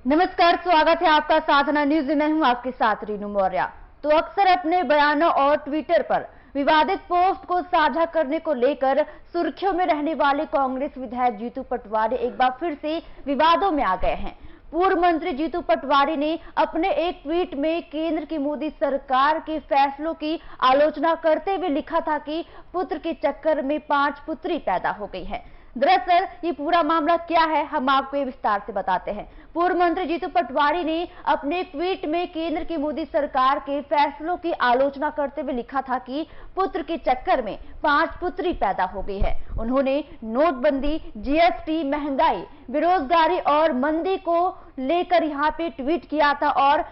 नमस्कार, स्वागत है आपका साधना न्यूज में। हूं आपके साथ रीनू मौर्य। तो अक्सर अपने बयानों और ट्विटर पर विवादित पोस्ट को साझा करने को लेकर सुर्खियों में रहने वाले कांग्रेस विधायक जीतू पटवारी एक बार फिर से विवादों में आ गए हैं। पूर्व मंत्री जीतू पटवारी ने अपने एक ट्वीट में केंद्र की मोदी सरकार के फैसलों की आलोचना करते हुए लिखा था कि पुत्र के चक्कर में 5 पुत्री पैदा हो गई है। दरअसल ये पूरा मामला क्या है, हम आपको विस्तार से बताते हैं। पूर्व मंत्री जीतू पटवारी ने अपने ट्वीट में केंद्र की मोदी सरकार के फैसलों की आलोचना करते हुए लिखा था कि पुत्र के चक्कर में 5 पुत्री पैदा हो गई है। उन्होंने नोटबंदी, जीएसटी, महंगाई, बेरोजगारी और मंदी को लेकर यहाँ पे ट्वीट किया था और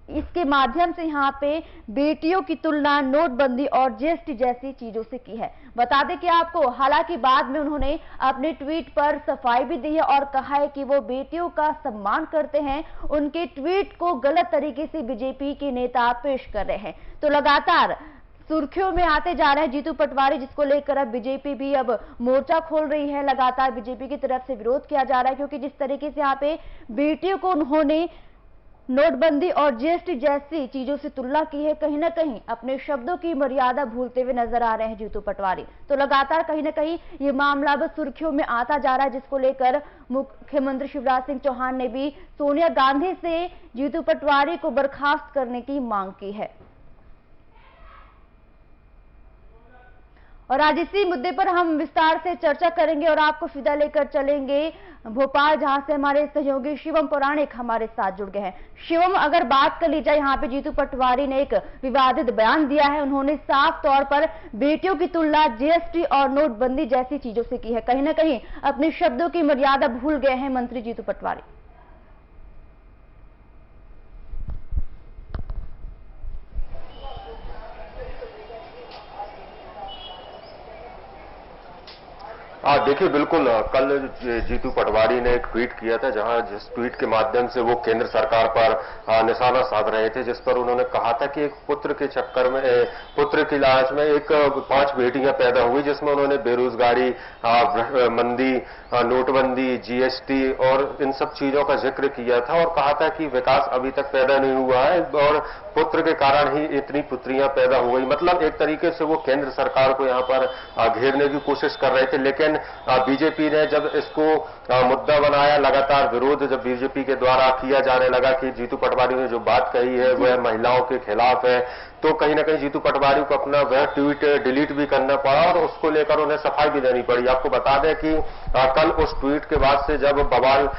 इसके माध्यम से यहाँ पे बेटियों की तुलना नोटबंदी और जीएसटी जैसी चीजों से की है। बता दें कि आपको, हालांकि बाद में उन्होंने अपने ट्वीट पर सफाई भी दी है और कहा है कि वो बेटियों का सम्मान करते हैं। उनके ट्वीट को गलत तरीके से बीजेपी के नेता पेश कर रहे हैं। तो लगातार सुर्खियों में आते जा रहे हैं जीतू पटवारी, जिसको लेकर अब बीजेपी भी अब मोर्चा खोल रही है। लगातार बीजेपी की तरफ से विरोध किया जा रहा है, क्योंकि जिस तरीके से यहाँ पे बेटियों को उन्होंने नोटबंदी और जीएसटी जैसी चीजों से तुलना की है, कहीं ना कहीं अपने शब्दों की मर्यादा भूलते हुए नजर आ रहे हैं जीतू पटवारी। तो लगातार कहीं ना कहीं ये मामला अब सुर्खियों में आता जा रहा है, जिसको लेकर मुख्यमंत्री शिवराज सिंह चौहान ने भी सोनिया गांधी से जीतू पटवारी को बर्खास्त करने की मांग की है। और आज इसी मुद्दे पर हम विस्तार से चर्चा करेंगे और आपको फिदा लेकर चलेंगे भोपाल, जहां से हमारे सहयोगी शिवम पौराणिक हमारे साथ जुड़ गए हैं। शिवम, अगर बात कर ली जाए, यहाँ पे जीतू पटवारी ने एक विवादित बयान दिया है। उन्होंने साफ तौर पर बेटियों की तुलना जीएसटी और नोटबंदी जैसी चीजों से की है। कहीं ना कहीं अपने शब्दों की मर्यादा भूल गए हैं मंत्री जीतू पटवारी। देखिए, बिल्कुल कल जीतू पटवारी ने एक ट्वीट किया था, जिस ट्वीट के माध्यम से वो केंद्र सरकार पर निशाना साध रहे थे, जिस पर उन्होंने कहा था कि एक पुत्र के चक्कर में, पुत्र की लालच में 5 बेटियां पैदा हुई, जिसमें उन्होंने बेरोजगारी, मंदी, नोटबंदी, जीएसटी और इन सब चीजों का जिक्र किया था और कहा था कि विकास अभी तक पैदा नहीं हुआ है और पुत्र के कारण ही इतनी पुत्रियां पैदा हो गई। मतलब एक तरीके से वो केंद्र सरकार को यहां पर घेरने की कोशिश कर रहे थे, लेकिन बीजेपी ने जब इसको मुद्दा बनाया, लगातार विरोध जब बीजेपी के द्वारा किया जाने लगा कि जीतू पटवारी ने जो बात कही है वह महिलाओं के खिलाफ है, तो कहीं ना कहीं जीतू पटवारी को अपना वह ट्वीट डिलीट भी करना पड़ा और उसको लेकर उन्हें सफाई भी देनी पड़ी। आपको बता दें कि कल उस ट्वीट के बाद से जब बवाल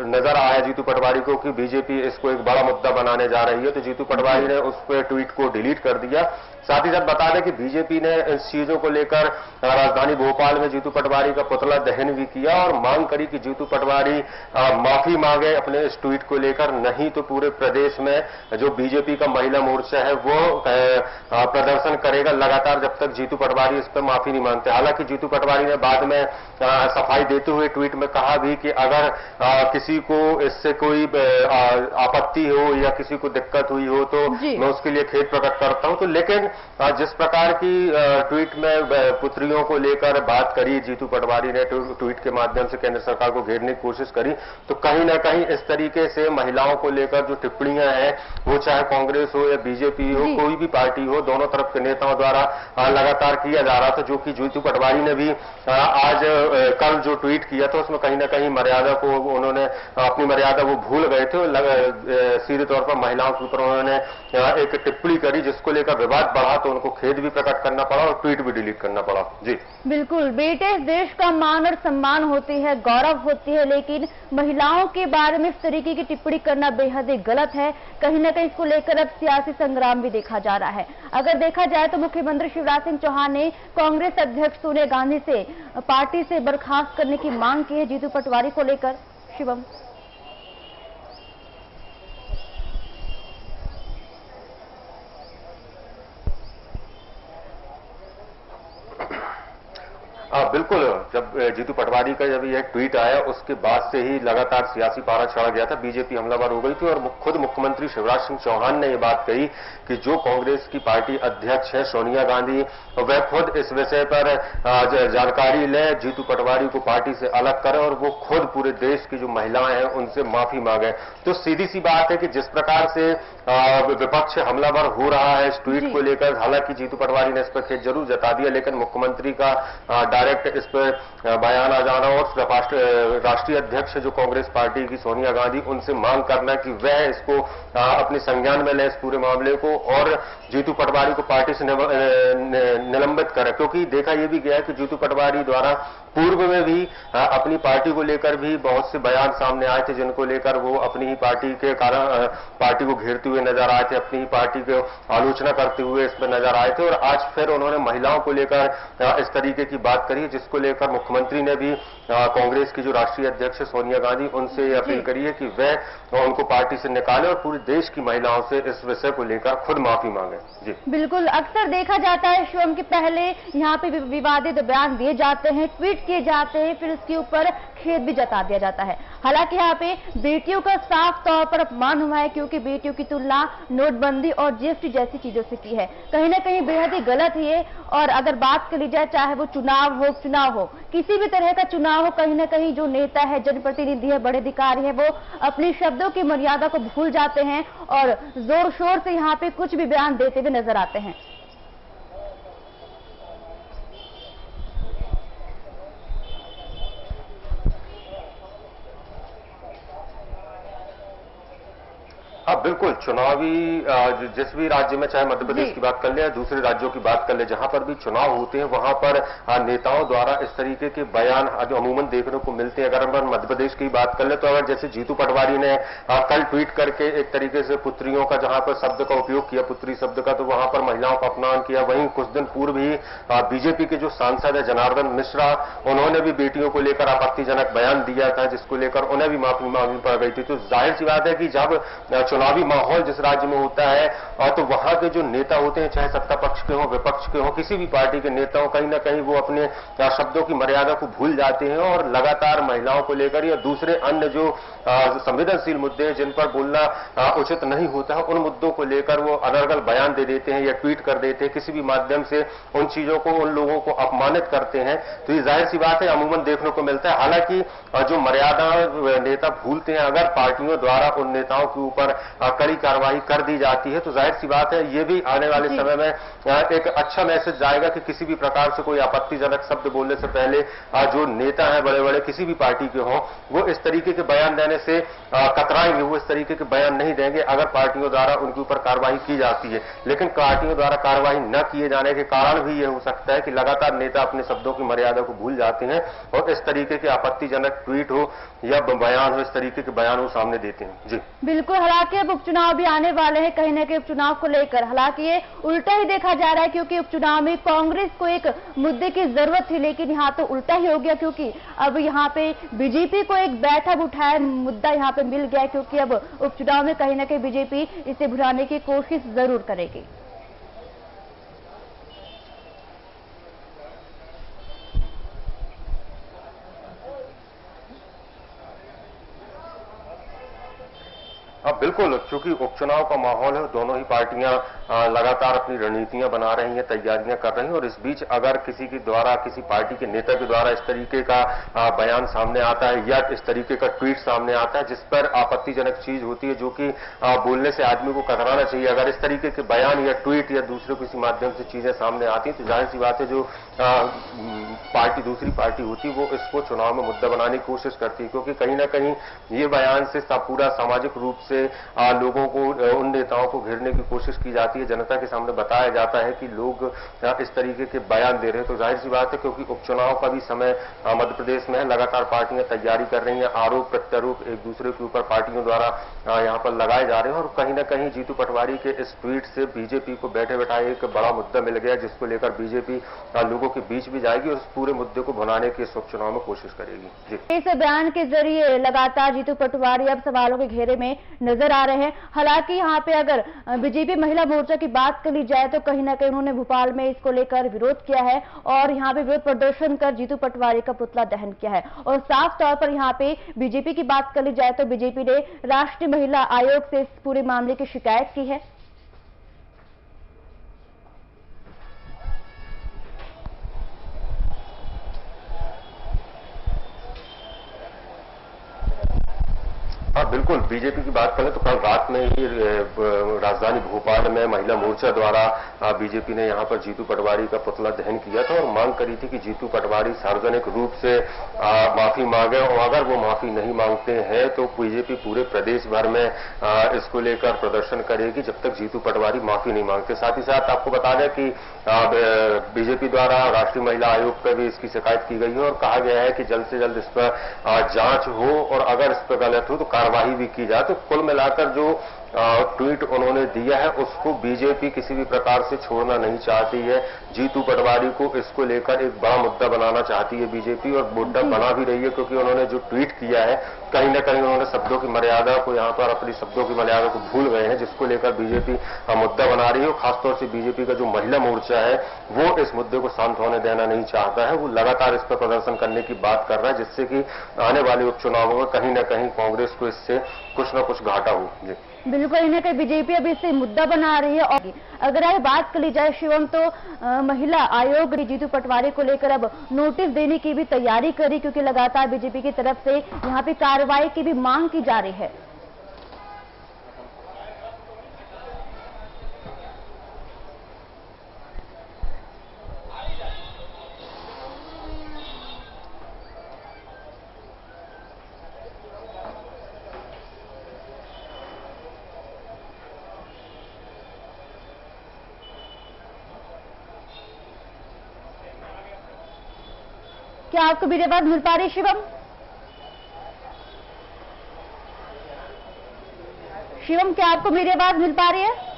नजर आया जीतू पटवारी को कि बीजेपी इसको एक बड़ा मुद्दा बनाने जा रही है, तो जीतू पटवारी ने उस ट्वीट को डिलीट कर दिया। साथ ही साथ बता दें कि बीजेपी ने इस चीजों को लेकर राजधानी भोपाल में जीतू पटवारी का पुतला दहन भी किया और मांग करी कि जीतू पटवारी माफी मांगे अपने इस ट्वीट को लेकर, नहीं तो पूरे प्रदेश में जो बीजेपी का महिला मोर्चा है वो प्रदर्शन करेगा लगातार, जब तक जीतू पटवारी इस पर माफी नहीं मांगते। हालांकि जीतू पटवारी ने बाद में सफाई देते हुए ट्वीट में कहा भी कि अगर किसी को इससे कोई आपत्ति हो या किसी को दिक्कत हुई हो तो मैं उसके लिए खेद प्रकट करता हूं। तो लेकिन जिस प्रकार की ट्वीट में पुत्रियों को लेकर बात करी जीतू पटवारी ने, ट्वीट के माध्यम से केंद्र सरकार को घेरने की कोशिश करी, तो कहीं ना कहीं इस तरीके से महिलाओं को लेकर जो टिप्पणियां हैं, वो चाहे कांग्रेस हो या बीजेपी हो, कोई भी पार्टी हो, दोनों तरफ के नेताओं द्वारा लगातार किया जा रहा था, जो कि जीतू पटवारी ने भी आज कल जो ट्वीट किया था उसमें कहीं ना कहीं मर्यादा को उन्होंने, अपनी मर्यादा वो भूल गए थे। सीधे तौर पर महिलाओं के ऊपर उन्होंने एक टिप्पणी करी, जिसको लेकर विवाद बढ़ा, तो उनको खेद भी प्रकट करना पड़ा और ट्वीट भी डिलीट करना पड़ा। जी बिल्कुल, बेटे इस देश का मान और सम्मान होती है, गौरव होती है, लेकिन महिलाओं के बारे में इस तरीके की टिप्पणी करना बेहद ही गलत है। कहीं ना कहीं इसको लेकर अब सियासी संग्राम भी देखा जा रहा है। अगर देखा जाए तो मुख्यमंत्री शिवराज सिंह चौहान ने कांग्रेस अध्यक्ष सोनिया गांधी से पार्टी से बर्खास्त करने की मांग की है जीतू पटवारी को लेकर। शिवम, बिल्कुल। जब जीतू पटवारी का जब यह ट्वीट आया उसके बाद से ही लगातार सियासी पारा चढ़ गया था, बीजेपी हमलावर हो गई थी और खुद मुख्यमंत्री शिवराज सिंह चौहान ने यह बात कही कि जो कांग्रेस की पार्टी अध्यक्ष है सोनिया गांधी, वह खुद इस विषय पर जानकारी ले, जीतू पटवारी को पार्टी से अलग करे और वो खुद पूरे देश की जो महिलाएं हैं उनसे माफी मांगे। तो सीधी सी बात है कि जिस प्रकार से विपक्ष हमलावर हो रहा है इस ट्वीट को लेकर, हालांकि जीतू पटवारी ने इस पर खेद जरूर जता दिया, लेकिन मुख्यमंत्री का डायरेक्ट इस पर बयान आ जाना और राष्ट्रीय अध्यक्ष जो कांग्रेस पार्टी की सोनिया गांधी, उनसे मांग करना कि वह इसको अपने संज्ञान में ले इस पूरे मामले को और जीतू पटवारी को पार्टी से निलंबित करे। क्योंकि देखा यह भी गया है कि जीतू पटवारी द्वारा पूर्व में भी अपनी पार्टी को लेकर भी बहुत से बयान सामने आए थे, जिनको लेकर वो अपनी ही पार्टी के कारण पार्टी को घेरते हुए नजर आए थे, अपनी ही पार्टी को आलोचना करते हुए इस पर नजर आए थे। और आज फिर उन्होंने महिलाओं को लेकर इस तरीके की बात करी, जिसको लेकर मुख्यमंत्री ने भी कांग्रेस की जो राष्ट्रीय अध्यक्ष सोनिया गांधी, उनसे अपील करी है कि वह उनको पार्टी से निकाले और पूरे देश की महिलाओं से इस विषय को लेकर खुद माफी मांगे। जी बिल्कुल, अक्सर देखा जाता है शिवम के पहले यहाँ पे विवादित बयान दिए जाते हैं, ट्वीट किए जाते हैं, फिर इसके ऊपर खेद भी जता दिया जाता है। हालांकि यहाँ पे बेटियों का साफ तौर पर अपमान हुआ है, क्योंकि बेटियों की तुलना नोटबंदी और जीएसटी जैसी चीजों से की है। कहीं ना कहीं बेहद ही गलत है ये। और अगर बात कर ली जाए, चाहे वो चुनाव हो, किसी भी तरह का चुनाव हो, कहीं ना कहीं जो नेता है, जनप्रतिनिधि है, बड़े अधिकारी है, वो अपनी शब्दों की मर्यादा को भूल जाते हैं और जोर शोर से यहाँ पे कुछ भी बयान देते हुए नजर आते हैं। हाँ बिल्कुल, चुनावी जिस भी राज्य में, चाहे मध्य प्रदेश की बात कर ले या दूसरे राज्यों की बात कर ले, जहां पर भी चुनाव होते हैं वहां पर नेताओं द्वारा इस तरीके के बयान अमूमन देखने को मिलते हैं। अगर हम मध्य प्रदेश की बात कर ले तो अगर जैसे जीतू पटवारी ने कल ट्वीट करके एक तरीके से पुत्रियों का जहां पर शब्द का उपयोग किया, पुत्री शब्द का, तो वहां पर महिलाओं का अपमान किया। वहीं कुछ दिन पूर्व ही बीजेपी के जो सांसद है जनार्दन मिश्रा, उन्होंने भी बेटियों को लेकर आपत्तिजनक बयान दिया था, जिसको लेकर उन्हें भी माफी मांगनी पड़ गई थी। तो जाहिर सी बात है कि जब चुनावी माहौल जिस राज्य में होता है और तो वहां के जो नेता होते हैं, चाहे सत्ता पक्ष के हो, विपक्ष के हो, किसी भी पार्टी के नेता हो, कहीं ना कहीं वो अपने शब्दों की मर्यादा को भूल जाते हैं और लगातार महिलाओं को लेकर या दूसरे अन्य जो संवेदनशील मुद्दे हैं जिन पर बोलना उचित नहीं होता है, उन मुद्दों को लेकर वो अनर्गल बयान दे देते हैं या ट्वीट कर देते हैं, किसी भी माध्यम से उन चीजों को, उन लोगों को अपमानित करते हैं। तो ये जाहिर सी बात है अमूमन देखने को मिलता है। हालांकि जो मर्यादा नेता भूलते हैं, अगर पार्टियों द्वारा उन नेताओं के ऊपर कड़ी कार्रवाई कर दी जाती है तो जाहिर सी बात है ये भी आने वाले समय में एक अच्छा मैसेज जाएगा कि किसी भी प्रकार से कोई आपत्तिजनक शब्द बोलने से पहले जो नेता है बड़े बड़े किसी भी पार्टी के हों, वो इस तरीके के बयान देने से कतराएंगे, वो इस तरीके के बयान नहीं देंगे अगर पार्टियों द्वारा उनके ऊपर कार्रवाई की जाती है। लेकिन पार्टियों द्वारा कार्रवाई न किए जाने के कारण भी ये हो सकता है कि लगातार नेता अपने शब्दों की मर्यादा को भूल जाते हैं और इस तरीके के आपत्तिजनक ट्वीट हो या बयान हो, इस तरीके के बयान हो सामने देते हैं। जी बिल्कुल, हालांकि अब उपचुनाव भी आने वाले हैं, कहीं ना कहीं उपचुनाव को लेकर हालांकि ये उल्टा ही देखा जा रहा है, क्योंकि उपचुनाव में कांग्रेस को एक मुद्दे की जरूरत थी, लेकिन यहाँ तो उल्टा ही हो गया, क्योंकि अब यहाँ पे बीजेपी को एक बैठक उठाया मुद्दा यहाँ पे मिल गया, क्योंकि अब उपचुनाव में कहीं ना कहीं बीजेपी इसे भुलाने की कोशिश जरूर करेगी। अब बिल्कुल, क्योंकि उपचुनाव का माहौल है, दोनों ही पार्टियां लगातार अपनी रणनीतियां बना रही हैं, तैयारियां कर रही हैं और इस बीच अगर किसी के द्वारा, किसी पार्टी के नेता के द्वारा इस तरीके का बयान सामने आता है या इस तरीके का ट्वीट सामने आता है जिस पर आपत्तिजनक चीज होती है जो कि बोलने से आदमी को कतराना चाहिए, अगर इस तरीके के बयान या ट्वीट या दूसरे किसी माध्यम से चीजें सामने आती हैं तो जाहिर सी बात है जो दूसरी पार्टी होती है वो इसको चुनाव में मुद्दा बनाने की कोशिश करती है, क्योंकि कहीं ना कहीं ये बयान से पूरा सामाजिक रूप से लोगों को, उन नेताओं को घेरने की कोशिश की जाती है, जनता के सामने बताया जाता है कि लोग इस तरीके के बयान दे रहे हैं। तो जाहिर सी बात है क्योंकि उपचुनाव का भी समय मध्य प्रदेश में है, लगातार पार्टियां तैयारी कर रही हैं, आरोप प्रत्यारोप एक दूसरे के ऊपर पार्टियों द्वारा यहां पर लगाए जा रहे हैं और कहीं ना कहीं जीतू पटवारी के इस ट्वीट से बीजेपी को बैठे बैठाए एक बड़ा मुद्दा मिल गया, जिसको लेकर बीजेपी लोगों के बीच भी जाएगी और इस पूरे मुद्दे को भुनाने की इस उपचुनाव में कोशिश करेगी। इस बयान के जरिए लगातार जीतू पटवारी अब सवालों के घेरे में नजर आ रहे हैं। हालांकि यहाँ पे अगर बीजेपी महिला मोर्चा मोर्चा की बात कर ली जाए तो कहीं ना कहीं उन्होंने भोपाल में इसको लेकर विरोध किया है और यहाँ पे विरोध प्रदर्शन कर जीतू पटवारी का पुतला दहन किया है। और साफ तौर पर यहाँ पे बीजेपी की बात कर ली जाए तो बीजेपी ने राष्ट्रीय महिला आयोग से इस पूरे मामले की शिकायत की है। हाँ बिल्कुल, बीजेपी की बात करें तो कल रात में ही राजधानी भोपाल में महिला मोर्चा द्वारा बीजेपी ने यहां पर जीतू पटवारी का पुतला दहन किया था और मांग करी थी कि जीतू पटवारी सार्वजनिक रूप से माफी मांगे और अगर वो माफी नहीं मांगते हैं तो बीजेपी पूरे प्रदेश भर में इसको लेकर प्रदर्शन करेगी जब तक जीतू पटवारी माफी नहीं मांगते। साथ ही साथ आपको बता दें कि बीजेपी द्वारा राष्ट्रीय महिला आयोग पर भी इसकी शिकायत की गई है और कहा गया है कि जल्द से जल्द इस पर जांच हो और अगर इस पर गलत हो तो कार्रवाई भी की जाए। तो कुल मिलाकर जो ट्वीट उन्होंने दिया है उसको बीजेपी किसी भी प्रकार से छोड़ना नहीं चाहती है। जीतू पटवारी को इसको लेकर एक बड़ा मुद्दा बनाना चाहती है बीजेपी और मुद्दा बना भी रही है क्योंकि उन्होंने जो ट्वीट किया है कहीं ना कहीं उन्होंने शब्दों की मर्यादा को यहाँ पर अपनी शब्दों की मर्यादा को भूल गए हैं जिसको लेकर बीजेपी मुद्दा बना रही है। और खासतौर से बीजेपी का जो महिला मोर्चा है वो इस मुद्दे को शांत होने देना नहीं चाहता है। वो लगातार इस पर प्रदर्शन करने की बात कर रहा है जिससे कि आने वाले उपचुनावों में कहीं ना कहीं कांग्रेस को इससे कुछ ना कुछ घाटा हो। जी बिल्कुल, इन्हें कहीं बीजेपी अभी इसे मुद्दा बना रही है। और अगर आप बात कर ली जाए शिवम तो महिला आयोग ने जीतू पटवारी को लेकर अब नोटिस देने की भी तैयारी करी क्योंकि लगातार बीजेपी की तरफ से यहाँ पे कार्रवाई की भी मांग की जा रही है। क्या आपको मेरी आवाज मिल पा रही शिवम? शिवम, क्या आपको मेरी आवाज मिल पा रही है?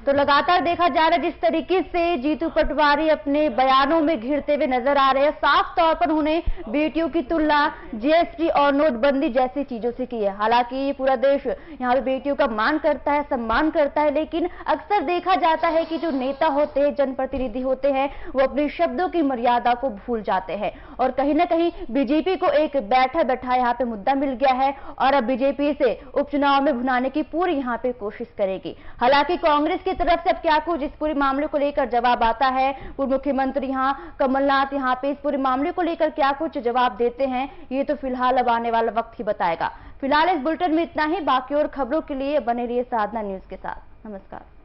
तो लगातार देखा जा रहा है जिस तरीके से जीतू पटवारी अपने बयानों में घिरते हुए नजर आ रहे हैं। साफ तौर पर उन्हें बेटियों की तुलना जीएसटी और नोटबंदी जैसी चीजों से की है। हालांकि पूरा देश यहाँ पे बेटियों का मान करता है, सम्मान करता है, लेकिन अक्सर देखा जाता है कि जो नेता होते हैं, जनप्रतिनिधि होते हैं, वो अपने शब्दों की मर्यादा को भूल जाते हैं। और कहीं ना कहीं बीजेपी को एक बैठा बैठा यहाँ पे मुद्दा मिल गया है और अब बीजेपी इसे उपचुनाव में भुनाने की पूरी यहाँ पे कोशिश करेगी। हालांकि कांग्रेस की तरफ से अब क्या कुछ इस पूरे मामले को लेकर जवाब आता है, पूर्व मुख्यमंत्री यहाँ कमलनाथ यहाँ पे इस पूरे मामले को लेकर क्या कुछ जवाब देते हैं, ये तो फिलहाल अब आने वाला वक्त ही बताएगा। फिलहाल इस बुलेटिन में इतना ही। बाकी और खबरों के लिए बने रहिए साधना न्यूज के साथ। नमस्कार।